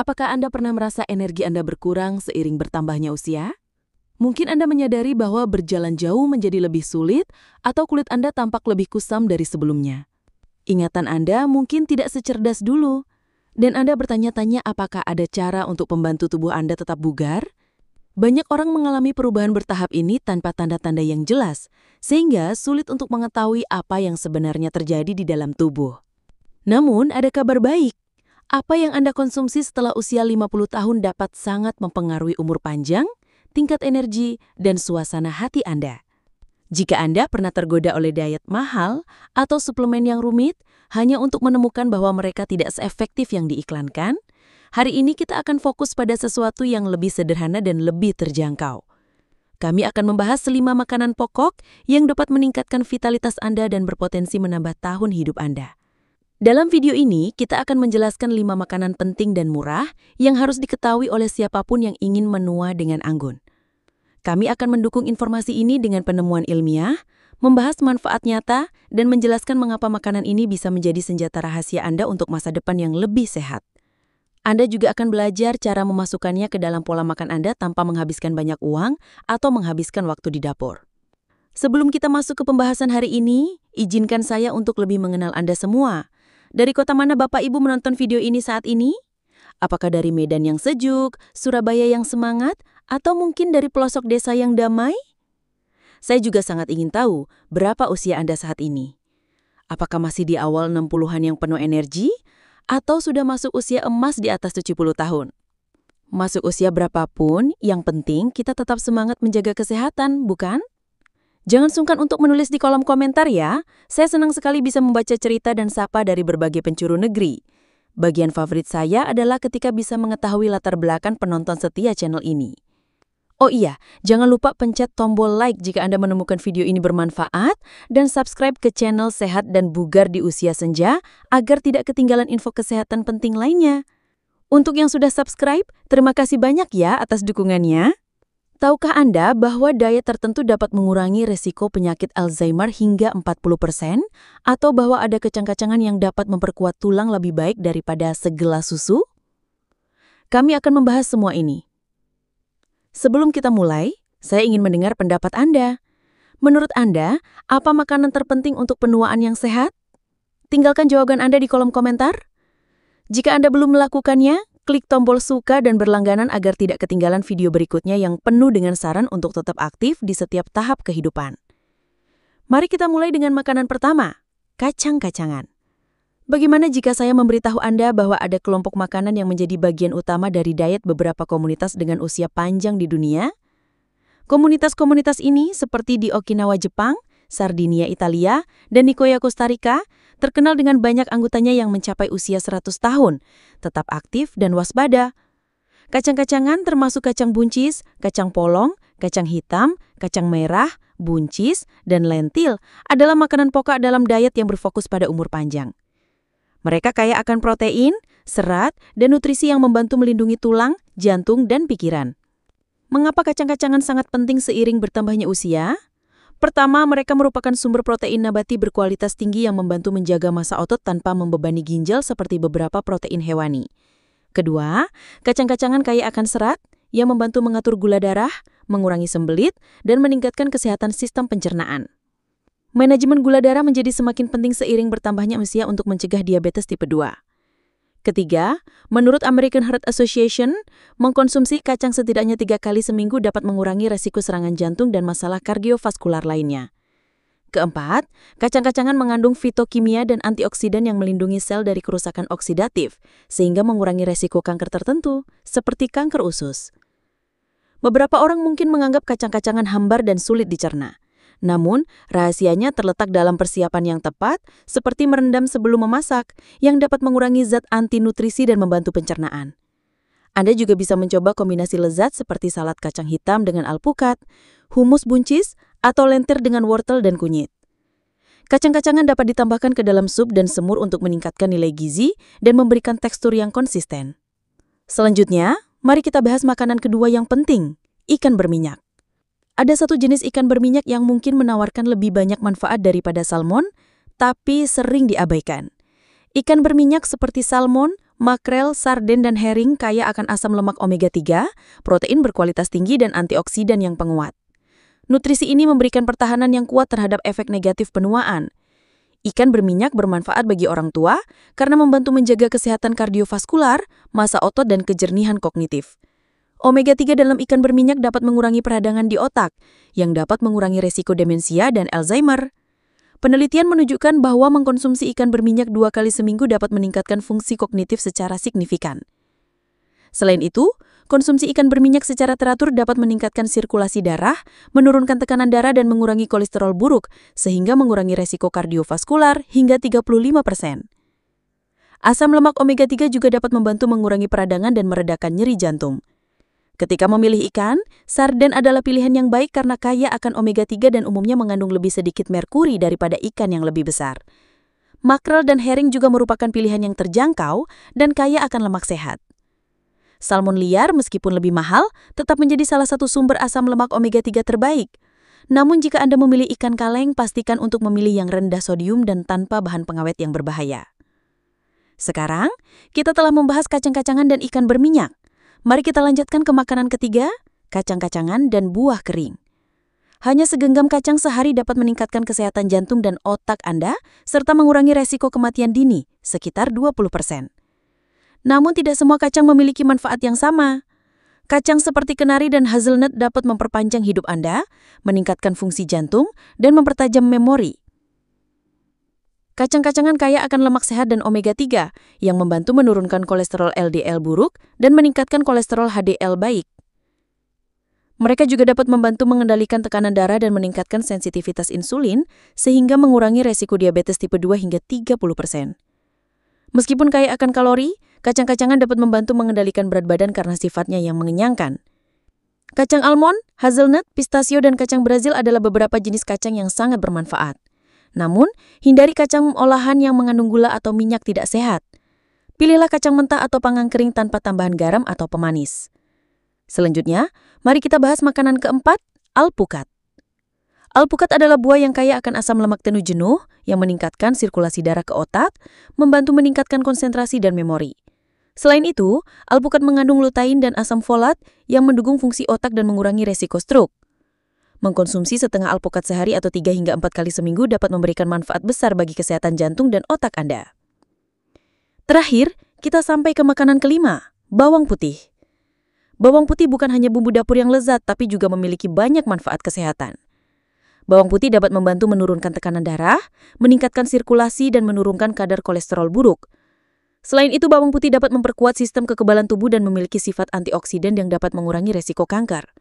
Apakah Anda pernah merasa energi Anda berkurang seiring bertambahnya usia? Mungkin Anda menyadari bahwa berjalan jauh menjadi lebih sulit atau kulit Anda tampak lebih kusam dari sebelumnya. Ingatan Anda mungkin tidak secerdas dulu, dan Anda bertanya-tanya apakah ada cara untuk membantu tubuh Anda tetap bugar? Banyak orang mengalami perubahan bertahap ini tanpa tanda-tanda yang jelas, sehingga sulit untuk mengetahui apa yang sebenarnya terjadi di dalam tubuh. Namun, ada kabar baik. Apa yang Anda konsumsi setelah usia 50 tahun dapat sangat mempengaruhi umur panjang, tingkat energi, dan suasana hati Anda. Jika Anda pernah tergoda oleh diet mahal atau suplemen yang rumit hanya untuk menemukan bahwa mereka tidak seefektif yang diiklankan, hari ini kita akan fokus pada sesuatu yang lebih sederhana dan lebih terjangkau. Kami akan membahas 5 makanan pokok yang dapat meningkatkan vitalitas Anda dan berpotensi menambah tahun hidup Anda. Dalam video ini, kita akan menjelaskan 5 makanan penting dan murah yang harus diketahui oleh siapapun yang ingin menua dengan anggun. Kami akan mendukung informasi ini dengan penemuan ilmiah, membahas manfaat nyata, dan menjelaskan mengapa makanan ini bisa menjadi senjata rahasia Anda untuk masa depan yang lebih sehat. Anda juga akan belajar cara memasukkannya ke dalam pola makan Anda tanpa menghabiskan banyak uang atau menghabiskan waktu di dapur. Sebelum kita masuk ke pembahasan hari ini, izinkan saya untuk lebih mengenal Anda semua. Dari kota mana Bapak Ibu menonton video ini saat ini? Apakah dari Medan yang sejuk, Surabaya yang semangat, atau mungkin dari pelosok desa yang damai? Saya juga sangat ingin tahu berapa usia Anda saat ini. Apakah masih di awal 60-an yang penuh energi? Atau sudah masuk usia emas di atas 70 tahun? Masuk usia berapapun, yang penting kita tetap semangat menjaga kesehatan, bukan? Jangan sungkan untuk menulis di kolom komentar ya. Saya senang sekali bisa membaca cerita dan sapa dari berbagai penjuru negeri. Bagian favorit saya adalah ketika bisa mengetahui latar belakang penonton setia channel ini. Oh iya, jangan lupa pencet tombol like jika Anda menemukan video ini bermanfaat dan subscribe ke channel Sehat dan Bugar di Usia Senja agar tidak ketinggalan info kesehatan penting lainnya. Untuk yang sudah subscribe, terima kasih banyak ya atas dukungannya. Tahukah Anda bahwa diet tertentu dapat mengurangi resiko penyakit Alzheimer hingga 40%? Atau bahwa ada kacang-kacangan yang dapat memperkuat tulang lebih baik daripada segelas susu? Kami akan membahas semua ini. Sebelum kita mulai, saya ingin mendengar pendapat Anda. Menurut Anda, apa makanan terpenting untuk penuaan yang sehat? Tinggalkan jawaban Anda di kolom komentar. Jika Anda belum melakukannya, klik tombol suka dan berlangganan agar tidak ketinggalan video berikutnya yang penuh dengan saran untuk tetap aktif di setiap tahap kehidupan. Mari kita mulai dengan makanan pertama, kacang-kacangan. Bagaimana jika saya memberitahu Anda bahwa ada kelompok makanan yang menjadi bagian utama dari diet beberapa komunitas dengan usia panjang di dunia? Komunitas-komunitas ini seperti di Okinawa, Jepang, Sardinia, Italia, dan Nicoya, Costa Rica, terkenal dengan banyak anggotanya yang mencapai usia 100 tahun, tetap aktif dan waspada. Kacang-kacangan termasuk kacang buncis, kacang polong, kacang hitam, kacang merah, buncis, dan lentil adalah makanan pokok dalam diet yang berfokus pada umur panjang. Mereka kaya akan protein, serat, dan nutrisi yang membantu melindungi tulang, jantung, dan pikiran. Mengapa kacang-kacangan sangat penting seiring bertambahnya usia? Pertama, mereka merupakan sumber protein nabati berkualitas tinggi yang membantu menjaga massa otot tanpa membebani ginjal seperti beberapa protein hewani. Kedua, kacang-kacangan kaya akan serat yang membantu mengatur gula darah, mengurangi sembelit, dan meningkatkan kesehatan sistem pencernaan. Manajemen gula darah menjadi semakin penting seiring bertambahnya usia untuk mencegah diabetes tipe 2. Ketiga, menurut American Heart Association, mengkonsumsi kacang setidaknya 3 kali seminggu dapat mengurangi resiko serangan jantung dan masalah kardiovaskular lainnya. Keempat, kacang-kacangan mengandung fitokimia dan antioksidan yang melindungi sel dari kerusakan oksidatif, sehingga mengurangi resiko kanker tertentu, seperti kanker usus. Beberapa orang mungkin menganggap kacang-kacangan hambar dan sulit dicerna. Namun, rahasianya terletak dalam persiapan yang tepat, seperti merendam sebelum memasak, yang dapat mengurangi zat anti-nutrisi dan membantu pencernaan. Anda juga bisa mencoba kombinasi lezat seperti salad kacang hitam dengan alpukat, humus buncis, atau lentir dengan wortel dan kunyit. Kacang-kacangan dapat ditambahkan ke dalam sup dan semur untuk meningkatkan nilai gizi dan memberikan tekstur yang konsisten. Selanjutnya, mari kita bahas makanan kedua yang penting, ikan berminyak. Ada satu jenis ikan berminyak yang mungkin menawarkan lebih banyak manfaat daripada salmon, tapi sering diabaikan. Ikan berminyak seperti salmon, Makrel, sarden, dan herring kaya akan asam lemak omega-3, protein berkualitas tinggi, dan antioksidan yang penguat. Nutrisi ini memberikan pertahanan yang kuat terhadap efek negatif penuaan. Ikan berminyak bermanfaat bagi orang tua karena membantu menjaga kesehatan kardiovaskular, massa otot, dan kejernihan kognitif. Omega-3 dalam ikan berminyak dapat mengurangi peradangan di otak, yang dapat mengurangi resiko demensia dan Alzheimer. Penelitian menunjukkan bahwa mengkonsumsi ikan berminyak 2 kali seminggu dapat meningkatkan fungsi kognitif secara signifikan. Selain itu, konsumsi ikan berminyak secara teratur dapat meningkatkan sirkulasi darah, menurunkan tekanan darah, dan mengurangi kolesterol buruk, sehingga mengurangi resiko kardiovaskular hingga 35%. Asam lemak omega-3 juga dapat membantu mengurangi peradangan dan meredakan nyeri jantung. Ketika memilih ikan, sarden adalah pilihan yang baik karena kaya akan omega-3 dan umumnya mengandung lebih sedikit merkuri daripada ikan yang lebih besar. Makrel dan herring juga merupakan pilihan yang terjangkau dan kaya akan lemak sehat. Salmon liar meskipun lebih mahal, tetap menjadi salah satu sumber asam lemak omega-3 terbaik. Namun jika Anda memilih ikan kaleng, pastikan untuk memilih yang rendah sodium dan tanpa bahan pengawet yang berbahaya. Sekarang, kita telah membahas kacang-kacangan dan ikan berminyak. Mari kita lanjutkan ke makanan ketiga, kacang-kacangan dan buah kering. Hanya segenggam kacang sehari dapat meningkatkan kesehatan jantung dan otak Anda, serta mengurangi resiko kematian dini, sekitar 20%. Namun tidak semua kacang memiliki manfaat yang sama. Kacang seperti kenari dan hazelnut dapat memperpanjang hidup Anda, meningkatkan fungsi jantung, dan mempertajam memori. Kacang-kacangan kaya akan lemak sehat dan omega-3 yang membantu menurunkan kolesterol LDL buruk dan meningkatkan kolesterol HDL baik. Mereka juga dapat membantu mengendalikan tekanan darah dan meningkatkan sensitivitas insulin sehingga mengurangi resiko diabetes tipe 2 hingga 30%. Meskipun kaya akan kalori, kacang-kacangan dapat membantu mengendalikan berat badan karena sifatnya yang mengenyangkan. Kacang almond, hazelnut, pistasio, dan kacang Brazil adalah beberapa jenis kacang yang sangat bermanfaat. Namun, hindari kacang olahan yang mengandung gula atau minyak tidak sehat. Pilihlah kacang mentah atau panggang kering tanpa tambahan garam atau pemanis. Selanjutnya, mari kita bahas makanan keempat, alpukat. Alpukat adalah buah yang kaya akan asam lemak tenuh jenuh yang meningkatkan sirkulasi darah ke otak, membantu meningkatkan konsentrasi dan memori. Selain itu, alpukat mengandung lutein dan asam folat yang mendukung fungsi otak dan mengurangi resiko stroke. Mengkonsumsi setengah alpukat sehari atau 3 hingga 4 kali seminggu dapat memberikan manfaat besar bagi kesehatan jantung dan otak Anda. Terakhir, kita sampai ke makanan kelima, bawang putih. Bawang putih bukan hanya bumbu dapur yang lezat, tapi juga memiliki banyak manfaat kesehatan. Bawang putih dapat membantu menurunkan tekanan darah, meningkatkan sirkulasi, dan menurunkan kadar kolesterol buruk. Selain itu, bawang putih dapat memperkuat sistem kekebalan tubuh dan memiliki sifat antioksidan yang dapat mengurangi resiko kanker.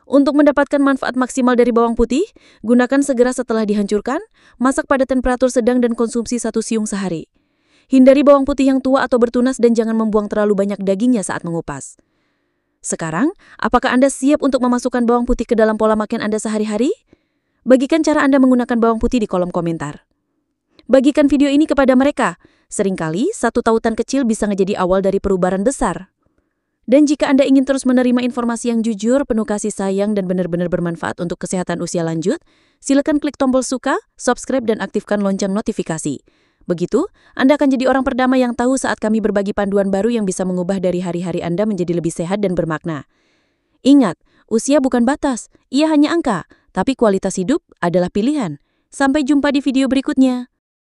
Untuk mendapatkan manfaat maksimal dari bawang putih, gunakan segera setelah dihancurkan, masak pada temperatur sedang dan konsumsi 1 siung sehari. Hindari bawang putih yang tua atau bertunas dan jangan membuang terlalu banyak dagingnya saat mengupas. Sekarang, apakah Anda siap untuk memasukkan bawang putih ke dalam pola makan Anda sehari-hari? Bagikan cara Anda menggunakan bawang putih di kolom komentar. Bagikan video ini kepada mereka. Seringkali, satu tautan kecil bisa menjadi awal dari perubahan besar. Dan jika Anda ingin terus menerima informasi yang jujur, penuh kasih sayang, dan benar-benar bermanfaat untuk kesehatan usia lanjut, silakan klik tombol suka, subscribe, dan aktifkan lonceng notifikasi. Begitu, Anda akan jadi orang pertama yang tahu saat kami berbagi panduan baru yang bisa mengubah dari hari-hari Anda menjadi lebih sehat dan bermakna. Ingat, usia bukan batas, ia hanya angka, tapi kualitas hidup adalah pilihan. Sampai jumpa di video berikutnya.